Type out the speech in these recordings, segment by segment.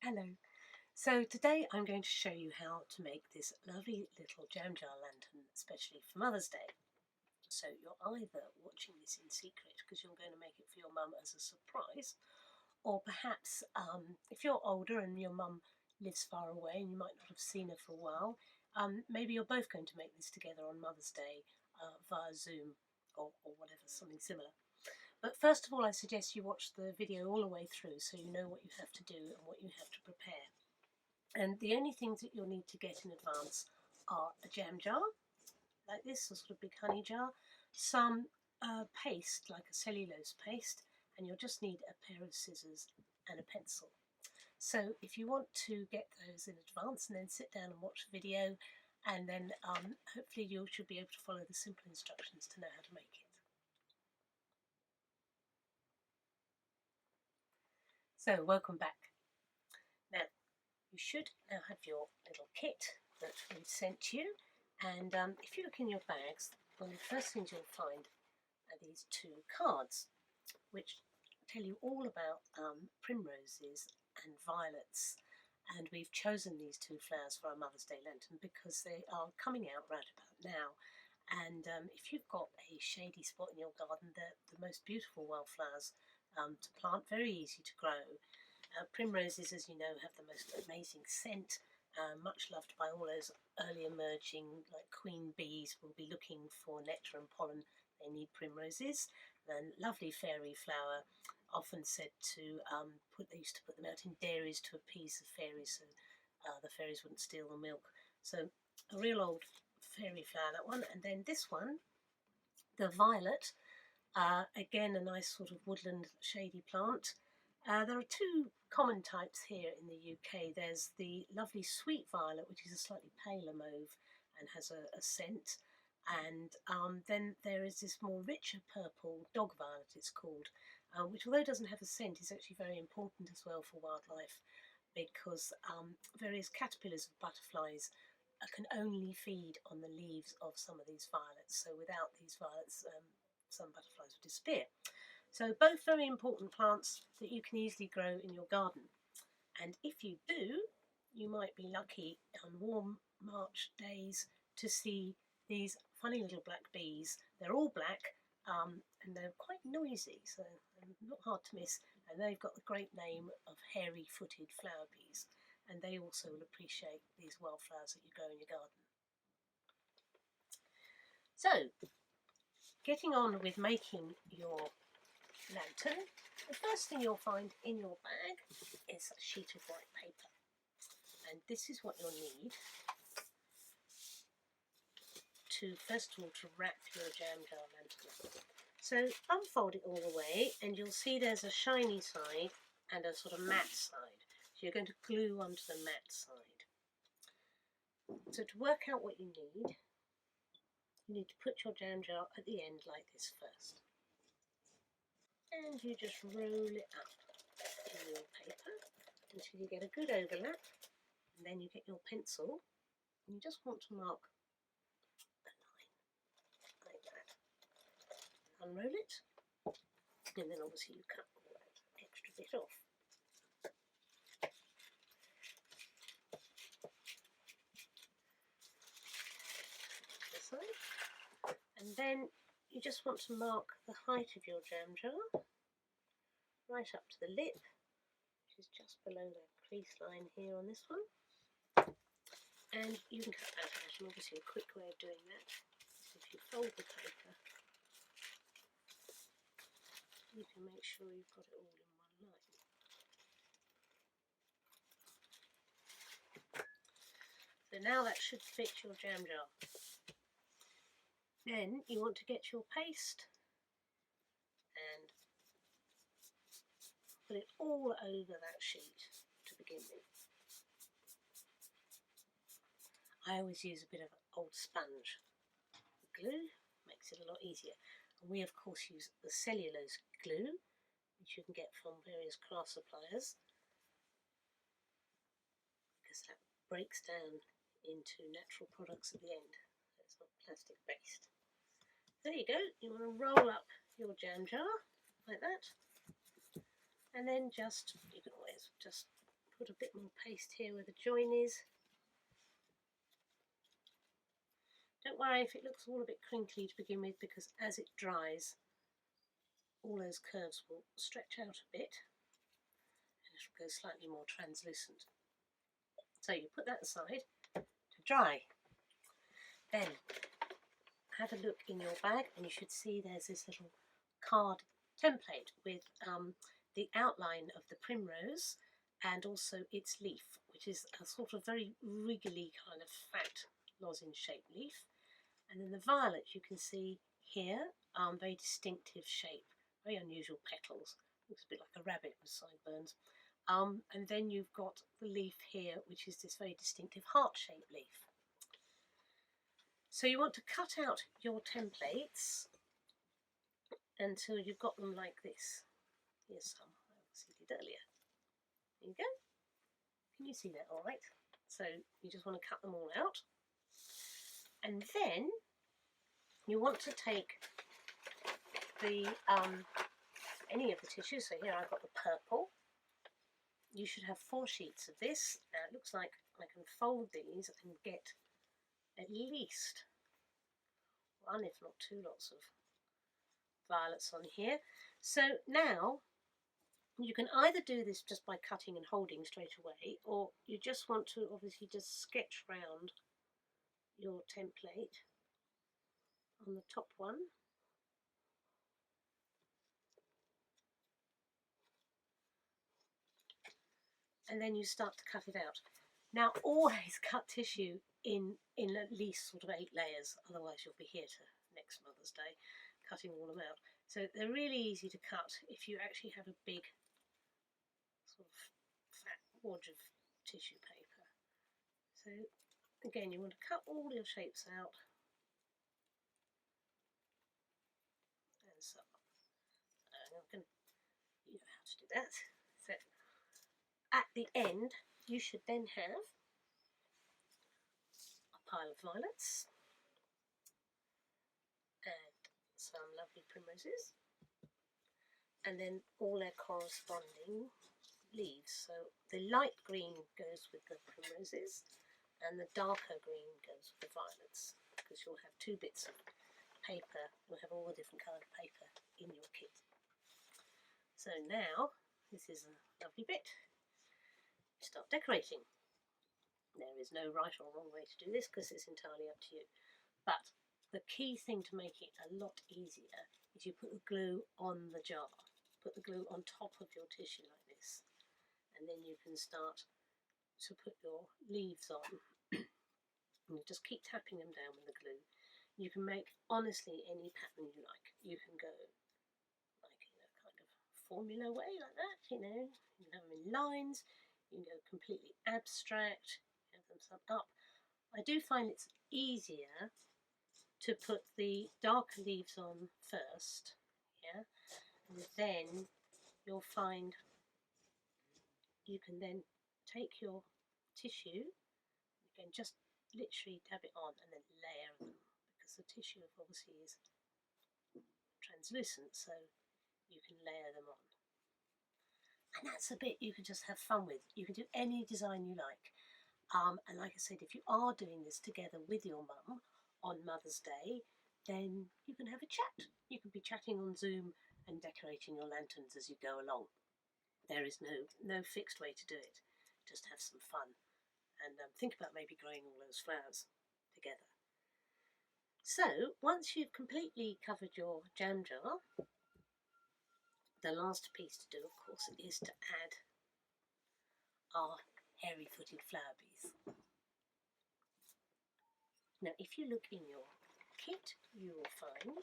Hello. So today I'm going to show you how to make this lovely little jam jar lantern, especially for Mother's Day. So you're either watching this in secret because you're going to make it for your mum as a surprise, or perhaps if you're older and your mum lives far away and you might not have seen her for a while, maybe you're both going to make this together on Mother's Day via Zoom or whatever, something similar. But first of all, I suggest you watch the video all the way through so you know what you have to do and what you have to prepare. And the only things that you'll need to get in advance are a jam jar, like this, a sort of big honey jar, some paste, like a cellulose paste, and you'll just need a pair of scissors and a pencil. So if you want to get those in advance and then sit down and watch the video, and then hopefully you should be able to follow the simple instructions to know how to make it. So welcome back. Now, you should now have your little kit that we've sent you, and if you look in your bags, one of the first things you'll find are these two cards which tell you all about primroses and violets, and we've chosen these two flowers for our Mother's Day lantern because they are coming out right about now. And if you've got a shady spot in your garden, they're the most beautiful wildflowers to plant, very easy to grow. Primroses, as you know, have the most amazing scent, much loved by all those early emerging, like queen bees will be looking for nectar and pollen. They need primroses. And lovely fairy flower, often said to they used to put them out in dairies to appease the fairies, so the fairies wouldn't steal the milk. So a real old fairy flower, that one. And then this one, the violet, again a nice sort of woodland shady plant. There are two common types here in the UK. There's the lovely sweet violet, which is a slightly paler mauve and has a scent. And then there is this more richer purple, dog violet it's called, which although doesn't have a scent is actually very important as well for wildlife, because various caterpillars of butterflies can only feed on the leaves of some of these violets. So without these violets, some butterflies would disappear. So both very important plants that you can easily grow in your garden. And if you do, you might be lucky on warm March days to see these funny little black bees. They're all black and they're quite noisy, so they're not hard to miss. And they've got the great name of hairy-footed flower bees. And they also will appreciate these wildflowers that you grow in your garden. So, getting on with making your lantern, the first thing you'll find in your bag is a sheet of white paper, and this is what you'll need to, first of all, to wrap your jam jar lantern. So unfold it all the way and you'll see there's a shiny side and a sort of matte side, so you're going to glue onto the matte side. So to work out what you need to put your jam jar at the end like this first, and you just roll it up in your paper until you get a good overlap, and then you get your pencil and you just want to mark a line like that. Unroll it, and then obviously you cut all that extra bit off. This side, and then you just want to mark the height of your jam jar right up to the lip, which is just below the crease line here on this one. And you can cut that out, and obviously a quick way of doing that is if you fold the paper, you can make sure you've got it all in one line. So now that should fit your jam jar. Then you want to get your paste and put it all over that sheet to begin with. I always use a bit of old sponge glue, makes it a lot easier. And we of course use the cellulose glue, which you can get from various craft suppliers, because that breaks down into natural products at the end, so it's not plastic based. There you go, you want to roll up your jam jar like that, and then you can always just put a bit more paste here where the join is. Don't worry if it looks all a bit crinkly to begin with, because as it dries, all those curves will stretch out a bit and it'll go slightly more translucent. So you put that aside to dry. Then have a look in your bag and you should see there's this little card template with the outline of the primrose and also its leaf, which is a sort of very wriggly kind of fat lozenge shaped leaf. And then the violet you can see here, very distinctive shape, very unusual petals, looks a bit like a rabbit with sideburns. And then you've got the leaf here, which is this very distinctive heart-shaped leaf. So you want to cut out your templates until you've got them like this. Here's some I obviously did earlier. There you go. Can you see that all right? So you just want to cut them all out. And then you want to take the any of the tissue. So here I've got the purple. You should have 4 sheets of this. Now it looks like I can fold these and get at least 1, if not 2 lots of violets on here. So now you can either do this just by cutting and holding straight away, or you just want to obviously just sketch round your template on the top one. And then you start to cut it out. Now always cut tissue in at least sort of 8 layers, otherwise you'll be here to next Mother's Day cutting all them out. So they're really easy to cut if you actually have a big sort of fat wad of tissue paper. So again, you want to cut all your shapes out and so on. You know how to do that. So at the end you should then have a pile of violets and some lovely primroses, and then all their corresponding leaves. So the light green goes with the primroses and the darker green goes with the violets, because you'll have 2 bits of paper, you'll have all the different coloured paper in your kit. So now this is a lovely bit. Start decorating. There is no right or wrong way to do this because it's entirely up to you. But the key thing to make it a lot easier is you put the glue on the jar. Put the glue on top of your tissue like this, and then you can start to put your leaves on. And you just keep tapping them down with the glue. You can make honestly any pattern you like. You can go like in a kind of formula way like that, you know. You can have them in lines. You can go completely abstract, have them summed up. I do find it's easier to put the darker leaves on first, yeah, and then you'll find you can then take your tissue, you can just literally dab it on and then layer them, because the tissue obviously is translucent, so you can layer them on. And that's a bit you can just have fun with. You can do any design you like. And like I said, if you are doing this together with your mum on Mother's Day, then you can have a chat. You can be chatting on Zoom and decorating your lanterns as you go along. There is no fixed way to do it. Just have some fun and think about maybe growing all those flowers together. So once you've completely covered your jam jar, the last piece to do, of course, is to add our hairy-footed flower bees. Now, if you look in your kit, you will find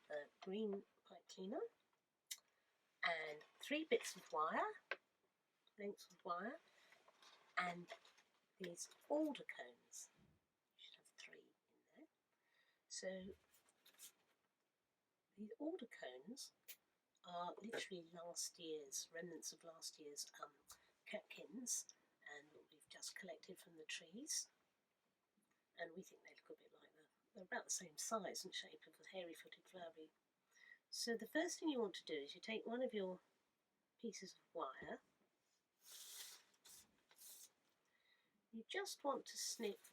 a green pipe cleaner and 3 bits of wire, lengths of wire, and these alder cones. You should have 3 in there. So these alder cones are literally remnants of last year's catkins, and we've just collected from the trees, and we think they look a bit like they're about the same size and shape of the hairy-footed flower bee. So the first thing you want to do is you take one of your pieces of wire you just want to snip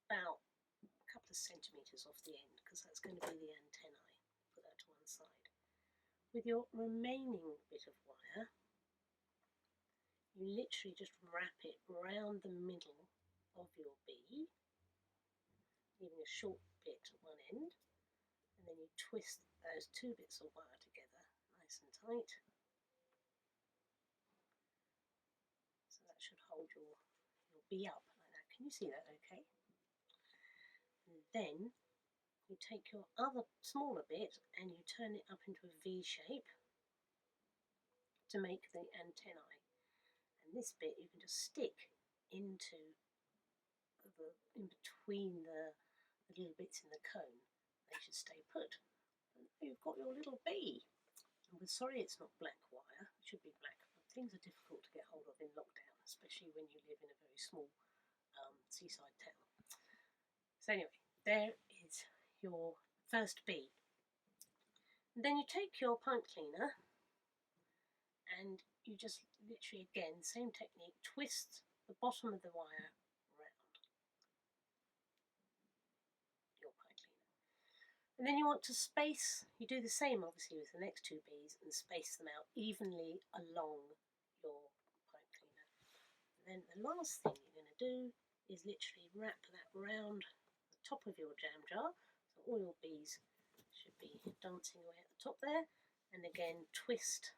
about a couple of centimetres off the end, because that's going to be the antennae. Put that to one side. With your remaining bit of wire, you literally just wrap it round the middle of your bee, leaving a short bit at one end, and then you twist those two bits of wire together nice and tight. So that should hold your bee up like that. Can you see that okay? And then you take your other smaller bit and you turn it up into a V shape to make the antennae. And this bit you can just stick into in between the little bits in the cone. They should stay put. And you've got your little bee. And we're sorry it's not black wire. It should be black, but things are difficult to get hold of in lockdown, especially when you live in a very small seaside town. So anyway, there is your first bee. And then you take your pipe cleaner and you just literally, again, same technique, twist the bottom of the wire round your pipe cleaner. And then you want to space, you do the same obviously with the next two bees, and space them out evenly along your pipe cleaner. And then the last thing you're going to do is literally wrap that round the top of your jam jar, so all your bees should be dancing away at the top there. And again, twist.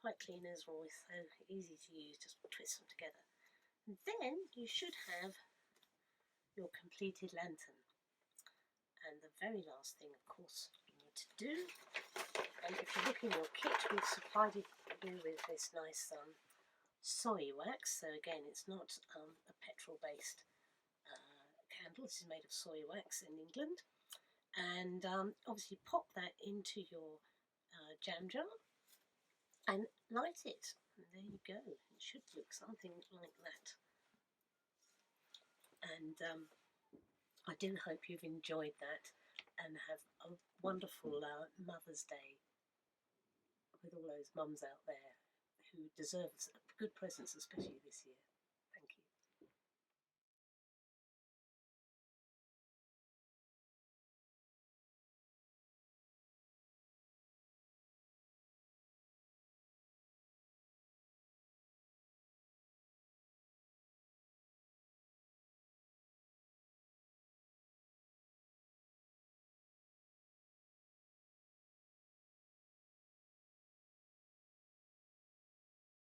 Pipe cleaners are always so easy to use, just twist them together. And then you should have your completed lantern. And the very last thing, of course, you need to do, and if you look in your kit, we've supplied you with this nice soy wax. So again, it's not a petrol-based candle. This is made of soy wax in England. And obviously pop that into your jam jar and light it. And there you go. It should look something like that. And I do hope you've enjoyed that and have a wonderful Mother's Day with all those mums out there who deserve good presents, especially this year.